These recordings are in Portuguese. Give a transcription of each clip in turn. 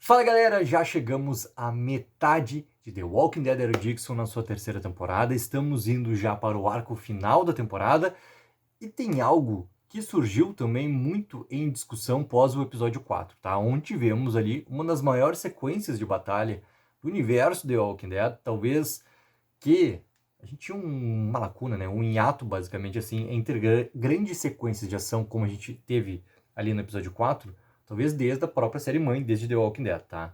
Fala galera, já chegamos à metade de The Walking Dead Daryl Dixon na sua terceira temporada, estamos indo já para o arco final da temporada e tem algo que surgiu também muito em discussão pós o episódio 4, tá? Onde tivemos ali uma das maiores sequências de batalha do universo The Walking Dead, talvez que a gente tinha uma lacuna, né? Um hiato basicamente assim entre grandes sequências de ação como a gente teve ali no episódio 4, talvez desde a própria série mãe, desde The Walking Dead, tá?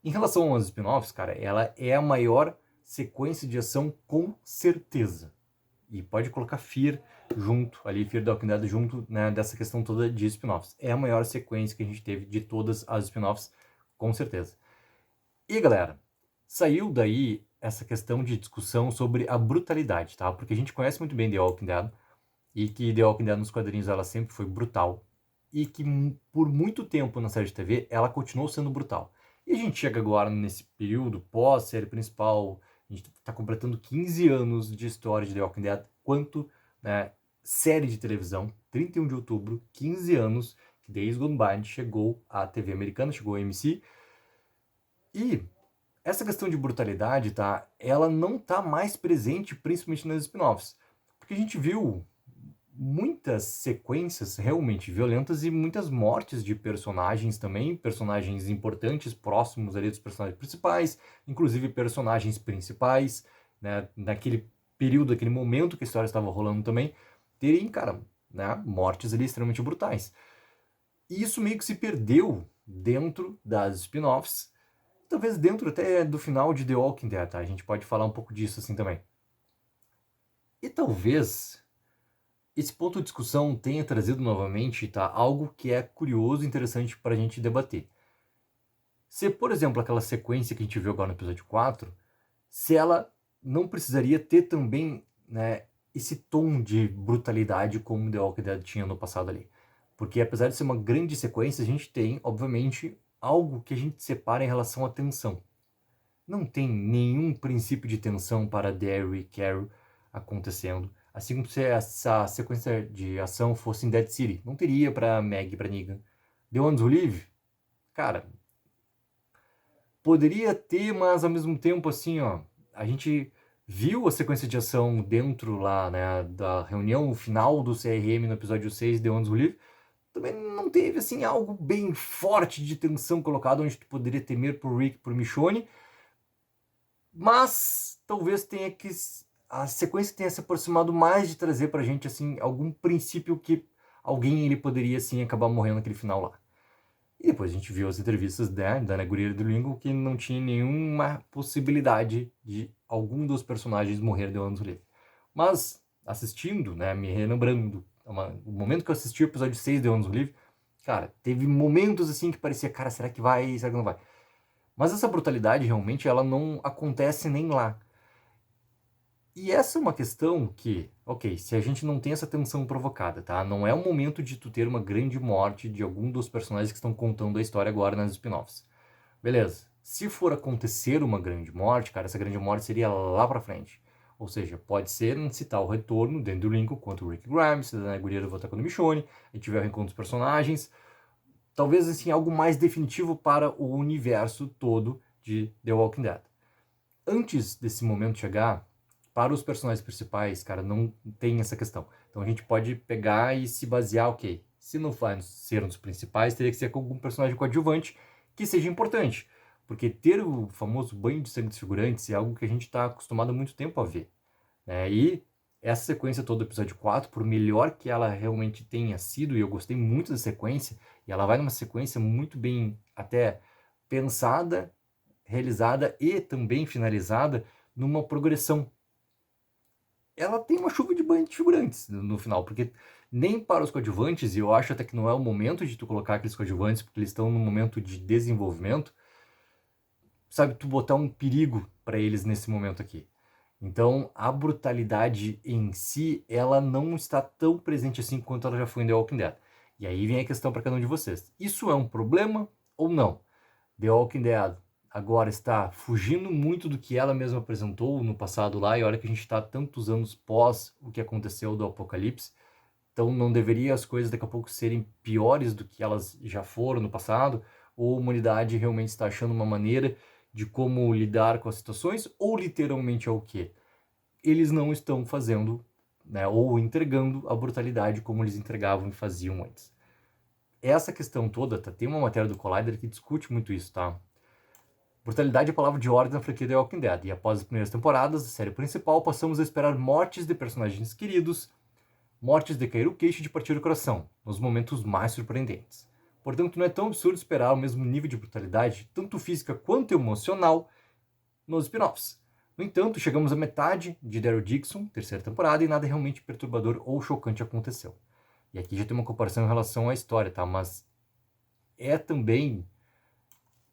Em relação aos spin-offs, cara, ela é a maior sequência de ação com certeza. E pode colocar Fear junto, ali, Fear the Walking Dead junto, né, dessa questão toda de spin-offs. É a maior sequência que a gente teve de todas as spin-offs, com certeza. E, galera, saiu daí essa questão de discussão sobre a brutalidade, tá? Porque a gente conhece muito bem The Walking Dead, e que The Walking Dead nos quadrinhos ela sempre foi brutal, e que por muito tempo na série de TV ela continuou sendo brutal. E a gente chega agora nesse período pós-série principal, a gente está completando 15 anos de história de The Walking Dead, quanto né, série de televisão, 31 de outubro, 15 anos, que Days Gone By chegou à TV americana, chegou à AMC, e essa questão de brutalidade, tá, ela não tá mais presente, principalmente nas spin-offs, porque a gente viu muitas sequências realmente violentas e muitas mortes de personagens também, personagens importantes, próximos ali dos personagens principais, inclusive personagens principais, né, naquele período, naquele momento que a história estava rolando também, terem, cara, né, mortes ali extremamente brutais. E isso meio que se perdeu dentro das spin-offs, talvez dentro até do final de The Walking Dead, tá? A gente pode falar um pouco disso assim também. E talvez esse ponto de discussão tenha trazido novamente, tá, algo que é curioso e interessante para a gente debater. Se, por exemplo, aquela sequência que a gente viu agora no episódio 4, se ela não precisaria ter também, né, esse tom de brutalidade como The Walking Dead tinha no passado ali. Porque apesar de ser uma grande sequência, a gente tem, obviamente, algo que a gente separa em relação à tensão. Não tem nenhum princípio de tensão para Daryl e Carol acontecendo. Assim como se essa sequência de ação fosse em Dead City. Não teria para Maggie e para Negan. The Ones Who Live, cara, poderia ter, mas ao mesmo tempo, assim, ó, a gente viu a sequência de ação dentro lá, né, da reunião final do CRM no episódio 6, The Ones Who Live. Também não teve, assim, algo bem forte de tensão colocado, onde tu poderia temer por Rick e por Michonne. Mas talvez tenha que a sequência tenha se aproximado mais de trazer pra gente assim algum princípio que alguém ele poderia assim acabar morrendo naquele final lá. E depois a gente viu as entrevistas da Ana Gurira do Lingo que não tinha nenhuma possibilidade de algum dos personagens morrer de anos livre. Mas assistindo, né, me relembrando o momento que eu assisti o episódio 6 de Anos Livre, cara, teve momentos assim que parecia, cara, será que vai, será que não vai? Mas essa brutalidade realmente ela não acontece nem lá. E essa é uma questão que, ok, se a gente não tem essa tensão provocada, tá? Não é o momento de tu ter uma grande morte de algum dos personagens que estão contando a história agora nas spin-offs. Beleza. Se for acontecer uma grande morte, cara, essa grande morte seria lá pra frente. Ou seja, pode ser citar o retorno dentro do Lincoln contra o Rick Grimes, a Gurira voltar com o Michonne, a gente tiver o reencontro dos personagens. Talvez, assim, algo mais definitivo para o universo todo de The Walking Dead. Antes desse momento chegar, para os personagens principais, cara, não tem essa questão. Então a gente pode pegar e se basear, ok, se não vai ser um dos principais, teria que ser com algum personagem coadjuvante que seja importante. Porque ter o famoso banho de sangue dos figurantes é algo que a gente está acostumado há muito tempo a ver. Né? E essa sequência toda do episódio 4, por melhor que ela realmente tenha sido, e eu gostei muito da sequência, e ela vai numa sequência muito bem até pensada, realizada e também finalizada numa progressão. Ela tem uma chuva de banho de figurantes no final, porque nem para os coadjuvantes, e eu acho até que não é o momento de tu colocar aqueles coadjuvantes, porque eles estão no momento de desenvolvimento, sabe, tu botar um perigo para eles nesse momento aqui. Então, a brutalidade em si, ela não está tão presente assim quanto ela já foi em The Walking Dead. E aí vem a questão para cada um de vocês. Isso é um problema ou não? The Walking Dead agora está fugindo muito do que ela mesma apresentou no passado lá, e olha que a gente está tantos anos pós o que aconteceu do Apocalipse, então não deveria as coisas daqui a pouco serem piores do que elas já foram no passado, ou a humanidade realmente está achando uma maneira de como lidar com as situações, ou literalmente é o quê? Eles não estão fazendo, né, ou entregando a brutalidade como eles entregavam e faziam antes. Essa questão toda, tá? Tem uma matéria do Collider que discute muito isso, tá? Brutalidade é a palavra de ordem na franquia The Walking Dead, e após as primeiras temporadas da série principal, passamos a esperar mortes de personagens queridos, mortes de cair o queixo e de partir o coração, nos momentos mais surpreendentes. Portanto, não é tão absurdo esperar o mesmo nível de brutalidade, tanto física quanto emocional, nos spin-offs. No entanto, chegamos à metade de Daryl Dixon, terceira temporada, e nada realmente perturbador ou chocante aconteceu. E aqui já tem uma comparação em relação à história, tá? Mas é também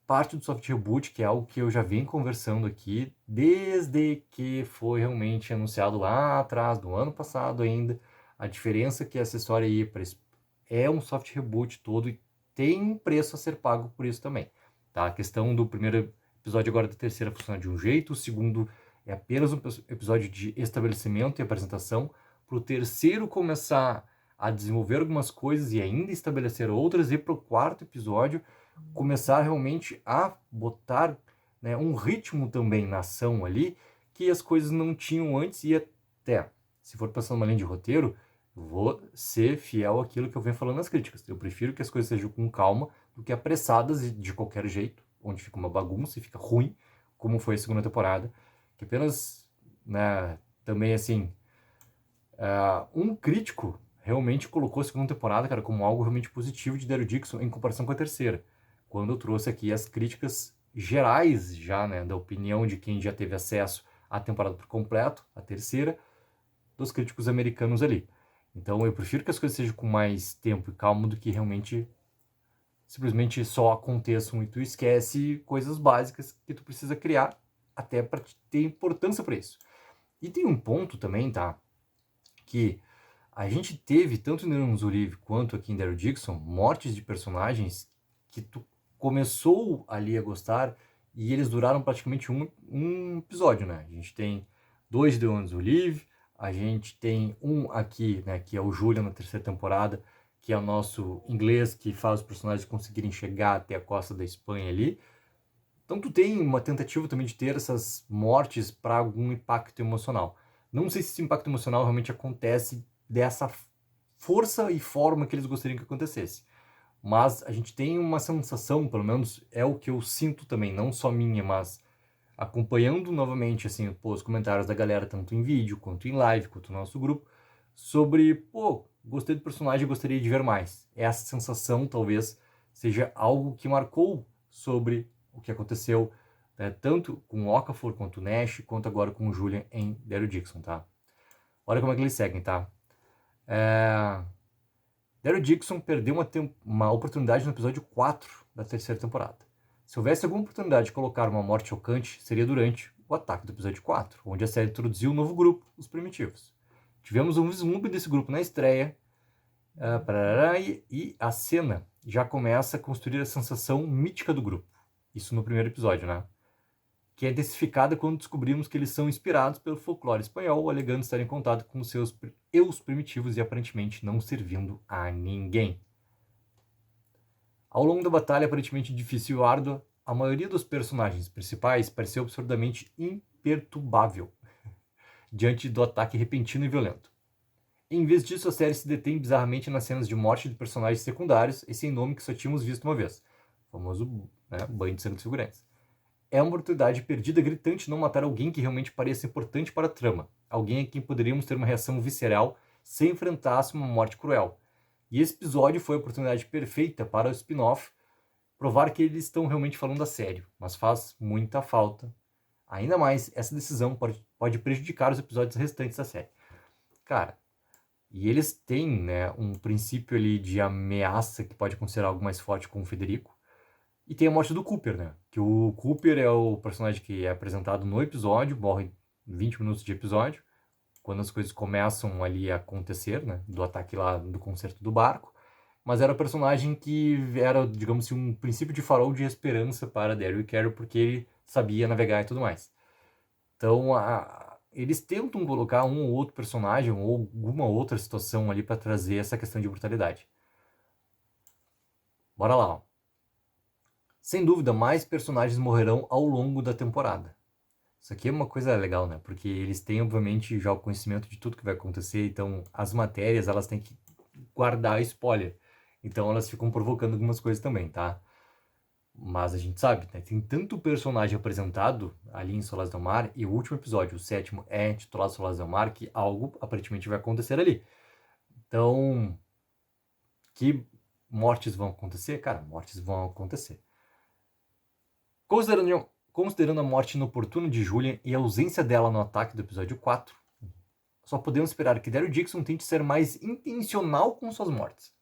parte do soft reboot, que é algo que eu já venho conversando aqui desde que foi realmente anunciado lá atrás, do ano passado ainda. A diferença que essa história ia para é um soft reboot todo e tem um preço a ser pago por isso também. Tá? A questão do primeiro episódio agora da terceira funciona de um jeito, o segundo é apenas um episódio de estabelecimento e apresentação, para o terceiro começar a desenvolver algumas coisas e ainda estabelecer outras, e para o quarto episódio começar realmente a botar, né, um ritmo também na ação ali, que as coisas não tinham antes. E até, se for passando uma linha de roteiro, vou ser fiel àquilo que eu venho falando nas críticas. Eu prefiro que as coisas sejam com calma do que apressadas e de qualquer jeito, onde fica uma bagunça e fica ruim, como foi a segunda temporada, que apenas, né, também assim, um crítico realmente colocou a segunda temporada, cara, como algo realmente positivo de Daryl Dixon em comparação com a terceira, quando eu trouxe aqui as críticas gerais já, né, da opinião de quem já teve acesso à temporada por completo, a terceira, dos críticos americanos ali. Então eu prefiro que as coisas sejam com mais tempo e calma do que realmente simplesmente só aconteçam e tu esquece coisas básicas que tu precisa criar até para ter importância para isso. E tem um ponto também, tá, que a gente teve, tanto em Irmãos Olive quanto aqui em Daryl Dixon, mortes de personagens que tu começou ali a gostar e eles duraram praticamente um episódio, né? A gente tem 2 de Irmãos Olive, a gente tem um aqui, né, que é o Julian na terceira temporada, que é o nosso inglês que faz os personagens conseguirem chegar até a costa da Espanha ali. Então tu tem uma tentativa também de ter essas mortes para algum impacto emocional. Não sei se esse impacto emocional realmente acontece dessa força e forma que eles gostariam que acontecesse. Mas a gente tem uma sensação, pelo menos é o que eu sinto também, não só minha, mas acompanhando novamente assim, pô, os comentários da galera, tanto em vídeo, quanto em live, quanto no nosso grupo, sobre, pô, gostei do personagem, gostaria de ver mais. Essa sensação talvez seja algo que marcou sobre o que aconteceu, né, tanto com o Okafor quanto o Nash, quanto agora com o Julian em Daryl Dixon, tá? Olha como é que eles seguem, tá? Daryl Dixon perdeu uma oportunidade no episódio 4 da terceira temporada. Se houvesse alguma oportunidade de colocar uma morte chocante, seria durante o ataque do episódio 4, onde a série introduziu um novo grupo, os Primitivos. Tivemos um vislumbre desse grupo na estreia, e a cena já começa a construir a sensação mítica do grupo. Isso no primeiro episódio, né? Que é intensificada quando descobrimos que eles são inspirados pelo folclore espanhol, alegando estar em contato com seus eus primitivos e aparentemente não servindo a ninguém. Ao longo da batalha aparentemente difícil e árdua, a maioria dos personagens principais pareceu absurdamente imperturbável diante do ataque repentino e violento. Em vez disso, a série se detém bizarramente nas cenas de morte de personagens secundários e sem nome que só tínhamos visto uma vez. O famoso, né, banho de sangue dos figurantes. É uma oportunidade perdida gritante não matar alguém que realmente pareça importante para a trama. Alguém a quem poderíamos ter uma reação visceral se enfrentasse uma morte cruel. E esse episódio foi a oportunidade perfeita para o spin-off provar que eles estão realmente falando a sério. Mas faz muita falta. Ainda mais, essa decisão pode prejudicar os episódios restantes da série. Cara, e eles têm, né, um princípio ali de ameaça que pode acontecer algo mais forte com o Federico. E tem a morte do Cooper, né? Que o Cooper é o personagem que é apresentado no episódio, morre em 20 minutos de episódio, quando as coisas começam ali a acontecer, né? Do ataque lá do concerto do barco. Mas era o personagem que era, digamos assim, um princípio de farol de esperança para Daryl e Carol, porque ele sabia navegar e tudo mais. Então, eles tentam colocar um ou outro personagem ou alguma outra situação ali para trazer essa questão de brutalidade. Bora lá, ó. Sem dúvida, mais personagens morrerão ao longo da temporada. Isso aqui é uma coisa legal, né? Porque eles têm, obviamente, já o conhecimento de tudo que vai acontecer, então as matérias, elas têm que guardar spoiler. Então elas ficam provocando algumas coisas também, tá? Mas a gente sabe, né? Tem tanto personagem apresentado ali em Solas del Mar, e o último episódio, o 7º, é titulado Solas del Mar, que algo aparentemente vai acontecer ali. Então, que mortes vão acontecer? Cara, mortes vão acontecer. Considerando a morte inoportuna de Julian e a ausência dela no ataque do episódio 4, só podemos esperar que Daryl Dixon tente ser mais intencional com suas mortes.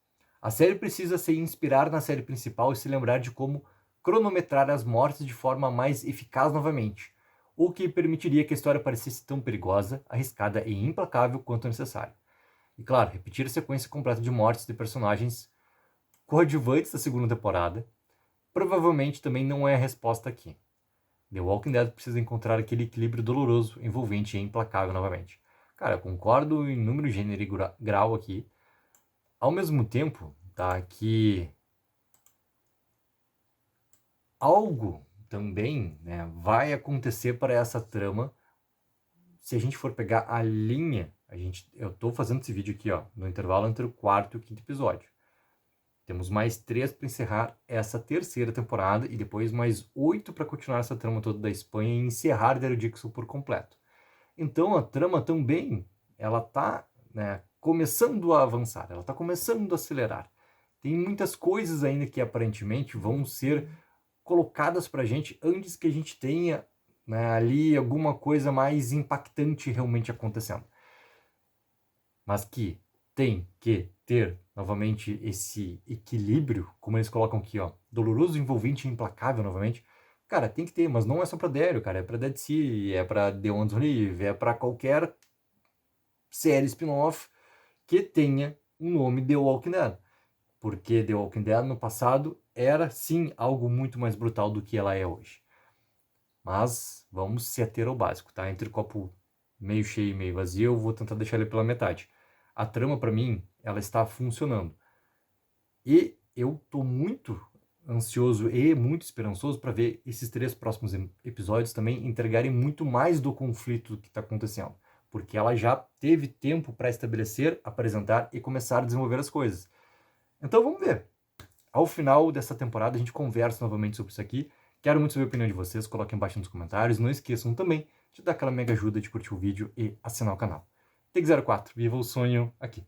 A série precisa se inspirar na série principal e se lembrar de como cronometrar as mortes de forma mais eficaz novamente, o que permitiria que a história parecesse tão perigosa, arriscada e implacável quanto necessário. E claro, repetir a sequência completa de mortes de personagens coadjuvantes da segunda temporada provavelmente também não é a resposta aqui. The Walking Dead precisa encontrar aquele equilíbrio doloroso, envolvente e implacável novamente. Cara, eu concordo em número, gênero e grau aqui. Ao mesmo tempo, tá, que algo também, né, vai acontecer para essa trama. Se a gente for pegar a linha, eu tô fazendo esse vídeo aqui, ó, no intervalo entre o 4º e o 5º episódio. Temos mais 3 para encerrar essa terceira temporada e depois mais 8 para continuar essa trama toda da Espanha e encerrar Daryl Dixon por completo. Então a trama também, ela tá, né, começando a avançar, ela tá começando a acelerar. Tem muitas coisas ainda que aparentemente vão ser colocadas pra gente antes que a gente tenha, né, ali alguma coisa mais impactante realmente acontecendo. Mas que tem que ter novamente esse equilíbrio, como eles colocam aqui, ó, doloroso, envolvente e implacável novamente. Cara, tem que ter, mas não é só pra Daryl, cara, é pra Dead Sea, é pra The Ones Who Live, é pra qualquer série spin-off que tenha um nome The Walking Dead. Porque The Walking Dead no passado era sim algo muito mais brutal do que ela é hoje. Mas vamos se ater ao básico, tá? Entre o copo meio cheio e meio vazio, eu vou tentar deixar ele pela metade. A trama, para mim, ela está funcionando. E eu tô muito ansioso e muito esperançoso para ver esses 3 próximos episódios também entregarem muito mais do conflito que está acontecendo. Porque ela já teve tempo para estabelecer, apresentar e começar a desenvolver as coisas. Então vamos ver. Ao final dessa temporada a gente conversa novamente sobre isso aqui. Quero muito saber a opinião de vocês, coloquem embaixo nos comentários. Não esqueçam também de dar aquela mega ajuda de curtir o vídeo e assinar o canal. Tech04, viva o sonho aqui.